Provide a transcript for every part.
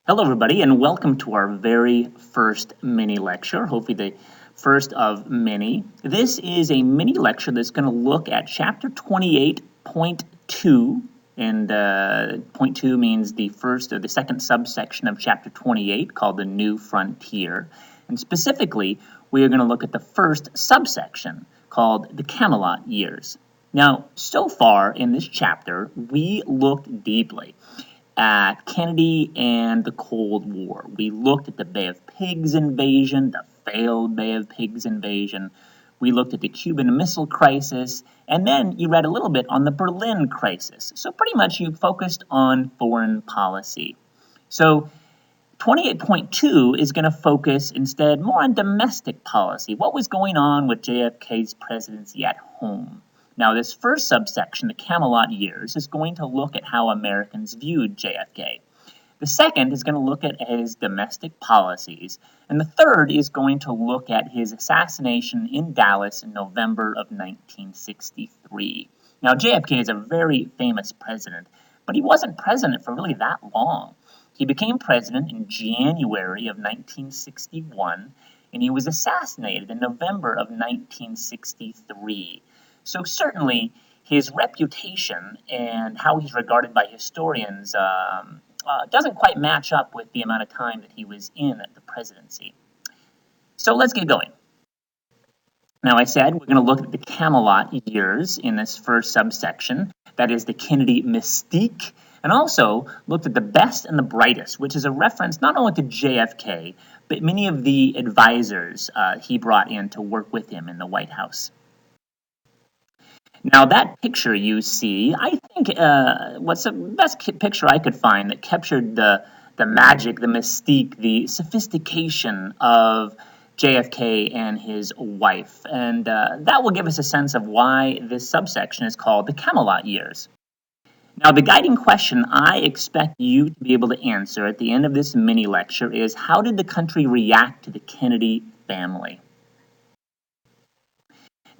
Hello, everybody, and welcome to our very first mini lecture, hopefully the first of many. This is a mini lecture that's going to look at chapter 28.2, and point 2 means the first or the second subsection of chapter 28 called the New Frontier. And specifically, we are going to look at the first subsection called the Camelot Years. Now, so far in this chapter, we looked deeply at Kennedy and the Cold War. We looked at the Bay of Pigs invasion, the failed Bay of Pigs invasion. We looked at the Cuban Missile Crisis, and then you read a little bit on the Berlin Crisis. So pretty much you focused on foreign policy. So 28.2 is going to focus instead more on domestic policy. What was going on with JFK's presidency at home? Now, this first subsection, the Camelot Years, is going to look at how Americans viewed JFK. The second is going to look at his domestic policies. And the third is going to look at his assassination in Dallas in November of 1963. Now, JFK is a very famous president, but he wasn't president for really that long. He became president in January of 1961, and he was assassinated in November of 1963. So certainly his reputation and how he's regarded by historians doesn't quite match up with the amount of time that he was in the presidency. So let's get going. Now, I said we're going to look at the Camelot years in this first subsection. That is the Kennedy mystique, and also looked at the best and the brightest, which is a reference not only to JFK, but many of the advisors he brought in to work with him in the White House. Now, that picture you see, I think what's the best picture I could find that captured the magic, the mystique, the sophistication of JFK and his wife. And that will give us a sense of why this subsection is called the Camelot Years. Now, the guiding question I expect you to be able to answer at the end of this mini lecture is, how did the country react to the Kennedy family?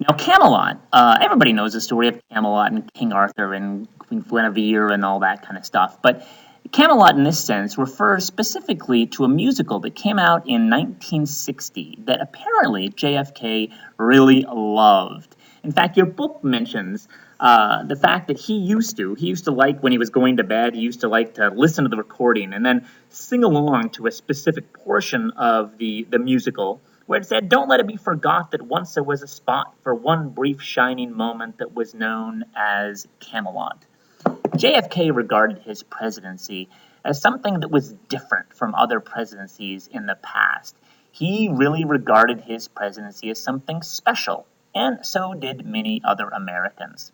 Now, Camelot, everybody knows the story of Camelot and King Arthur and Queen Guinevere and all that kind of stuff. But Camelot, in this sense, refers specifically to a musical that came out in 1960 that apparently JFK really loved. In fact, your book mentions the fact that he used to like, when he was going to bed, he used to like to listen to the recording and then sing along to a specific portion of the musical, where it said, "Don't let it be forgot that once there was a spot for one brief shining moment that was known as Camelot." JFK regarded his presidency as something that was different from other presidencies in the past. He really regarded his presidency as something special, and so did many other Americans.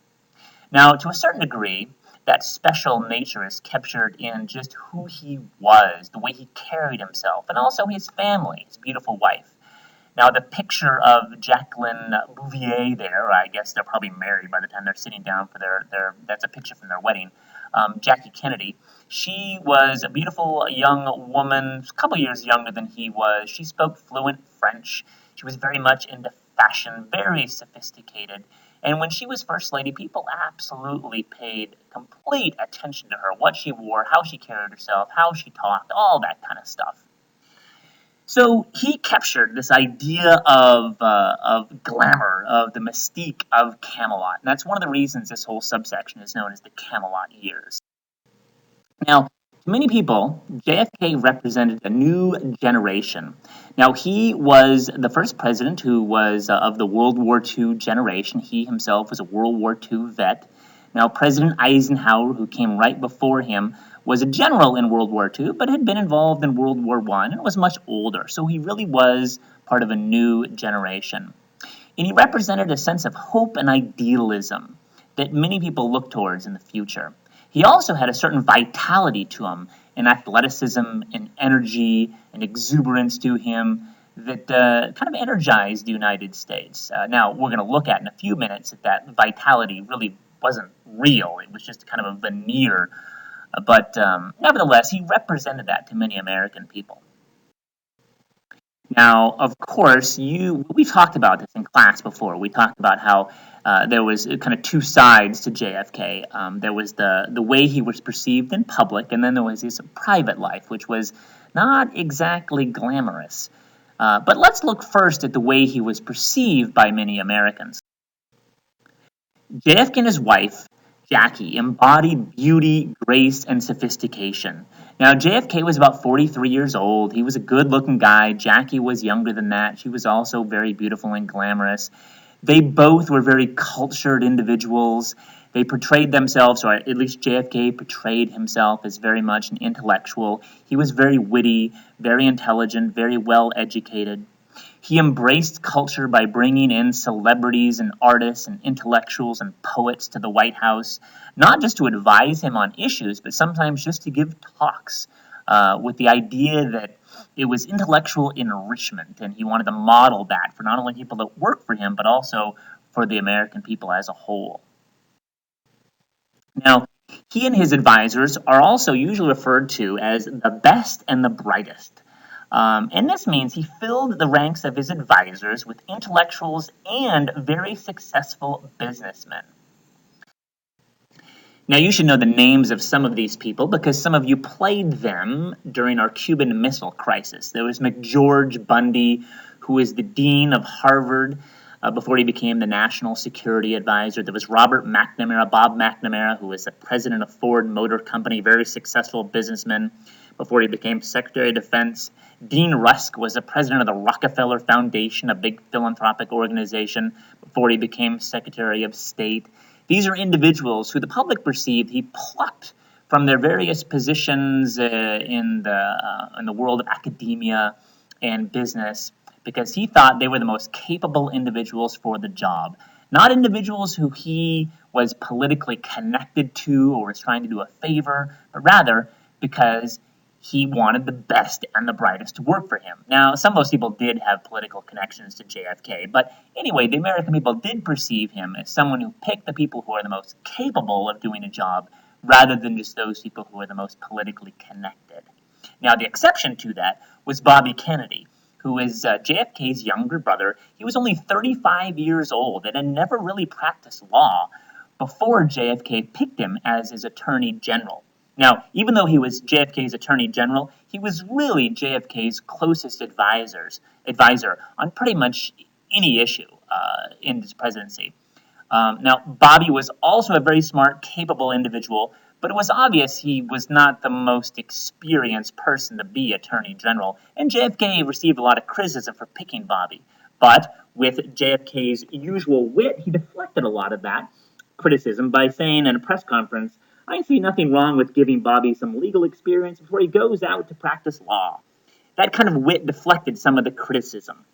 Now, to a certain degree, that special nature is captured in just who he was, the way he carried himself, and also his family, his beautiful wife. Now, the picture of Jacqueline Bouvier there, I guess they're probably married by the time they're sitting down for that's a picture from their wedding, Jackie Kennedy. She was a beautiful young woman, a couple years younger than he was. She spoke fluent French. She was very much into fashion, very sophisticated. And when she was First Lady, people absolutely paid complete attention to her, what she wore, how she carried herself, how she talked, all that kind of stuff. So he captured this idea of glamour, of the mystique of Camelot. And that's one of the reasons this whole subsection is known as the Camelot Years. Now, to many people, JFK represented a new generation. Now, he was the first president who was of the World War II generation. He himself was a World War II vet. Now, President Eisenhower, who came right before him, was a general in World War II, but had been involved in World War I and was much older. So he really was part of a new generation. And he represented a sense of hope and idealism that many people look towards in the future. He also had a certain vitality to him, and athleticism and energy and exuberance to him that kind of energized the United States. Now, we're going to look at in a few minutes that vitality really wasn't real. It was just kind of a veneer. But nevertheless, he represented that to many American people. Now, of course, we talked about this in class before. We talked about how there was kind of two sides to JFK. There was the way he was perceived in public, and then there was his private life, which was not exactly glamorous. But let's look first at the way he was perceived by many Americans. JFK and his wife, Jackie, embodied beauty, grace, and sophistication. Now, JFK was about 43 years old. He was a good looking guy. Jackie was younger than that. She was also very beautiful and glamorous. They both were very cultured individuals. They portrayed themselves, or at least JFK portrayed himself, as very much an intellectual. He was very witty, very intelligent, very well educated. He embraced culture by bringing in celebrities and artists and intellectuals and poets to the White House, not just to advise him on issues, but sometimes just to give talks with the idea that it was intellectual enrichment, and he wanted to model that for not only people that work for him, but also for the American people as a whole. Now, he and his advisors are also usually referred to as the best and the brightest. And this means he filled the ranks of his advisors with intellectuals and very successful businessmen. Now, you should know the names of some of these people because some of you played them during our Cuban Missile Crisis. There was McGeorge Bundy, who was the dean of Harvard before he became the national security advisor. There was Robert McNamara, Bob McNamara, who was the president of Ford Motor Company, very successful businessman before he became Secretary of Defense. Dean Rusk was the president of the Rockefeller Foundation, a big philanthropic organization, before he became Secretary of State. These are individuals who the public perceived he plucked from their various positions in the world of academia and business because he thought they were the most capable individuals for the job. Not individuals who he was politically connected to or was trying to do a favor, but rather because he wanted the best and the brightest to work for him. Now, some of those people did have political connections to JFK, but anyway, the American people did perceive him as someone who picked the people who are the most capable of doing a job rather than just those people who are the most politically connected. Now, the exception to that was Bobby Kennedy, who is JFK's younger brother. He was only 35 years old and had never really practiced law before JFK picked him as his attorney general. Now, even though he was JFK's attorney general, he was really JFK's closest advisor on pretty much any issue in his presidency. Now, Bobby was also a very smart, capable individual, but it was obvious he was not the most experienced person to be attorney general, and JFK received a lot of criticism for picking Bobby. But with JFK's usual wit, he deflected a lot of that criticism by saying in a press conference, "I see nothing wrong with giving Bobby some legal experience before he goes out to practice law." That kind of wit deflected some of the criticism.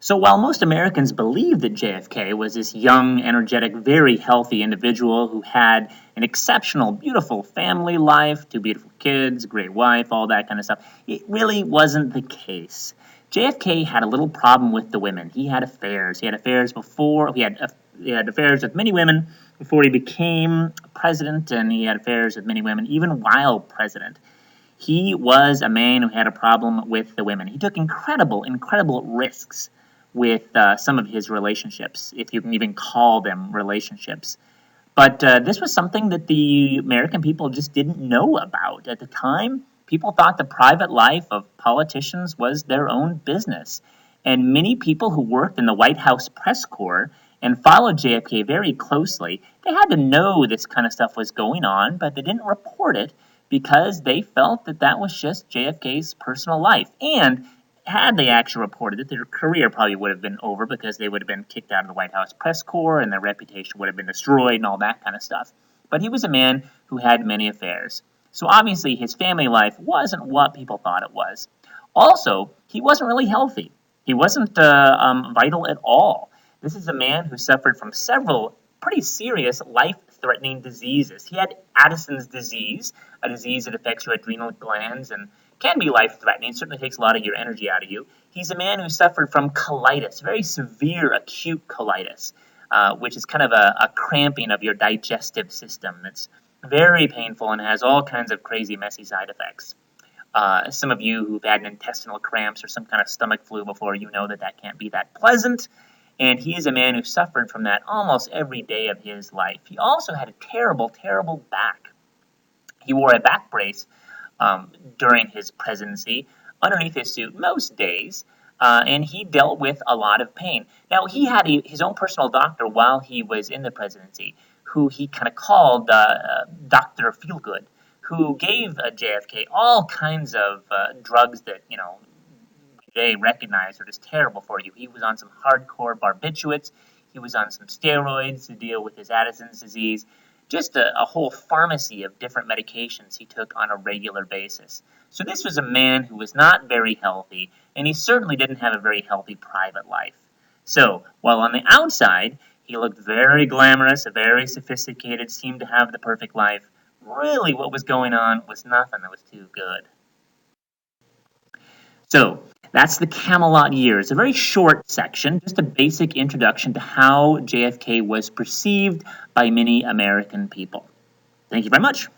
So while most Americans believed that JFK was this young, energetic, very healthy individual who had an exceptional, beautiful family life, two beautiful kids, great wife, all that kind of stuff, it really wasn't the case. JFK had a little problem with the women. He had affairs. He had affairs with many women before he became president, and he had affairs with many women even while president. He was a man who had a problem with the women. He took incredible, incredible risks with some of his relationships, if you can even call them relationships. But this was something that the American people just didn't know about. At the time, people thought the private life of politicians was their own business. And many people who worked in the White House press corps and followed JFK very closely, they had to know this kind of stuff was going on, but they didn't report it because they felt that that was just JFK's personal life. And had they actually reported it, their career probably would have been over because they would have been kicked out of the White House press corps and their reputation would have been destroyed and all that kind of stuff. But he was a man who had many affairs. So obviously his family life wasn't what people thought it was. Also, he wasn't really healthy. He wasn't vital at all. This is a man who suffered from several pretty serious life-threatening diseases. He had Addison's disease, a disease that affects your adrenal glands and can be life-threatening. It certainly takes a lot of your energy out of you. He's a man who suffered from colitis, very severe acute colitis, which is kind of a cramping of your digestive system. It's very painful and has all kinds of crazy, messy side effects. Some of you who've had intestinal cramps or some kind of stomach flu before, you know that that can't be that pleasant. And he is a man who suffered from that almost every day of his life. He also had a terrible, terrible back. He wore a back brace during his presidency underneath his suit most days, and he dealt with a lot of pain. Now, he had his own personal doctor while he was in the presidency, who he kind of called Dr. Feelgood, who gave JFK all kinds of drugs that, they recognized are just terrible for you. He was on some hardcore barbiturates. He was on some steroids to deal with his Addison's disease. Just a whole pharmacy of different medications he took on a regular basis. So this was a man who was not very healthy, and he certainly didn't have a very healthy private life. So, while on the outside, he looked very glamorous, very sophisticated, seemed to have the perfect life, really what was going on was nothing that was too good. So, that's the Camelot Years, a very short section, just a basic introduction to how JFK was perceived by many American people. Thank you very much.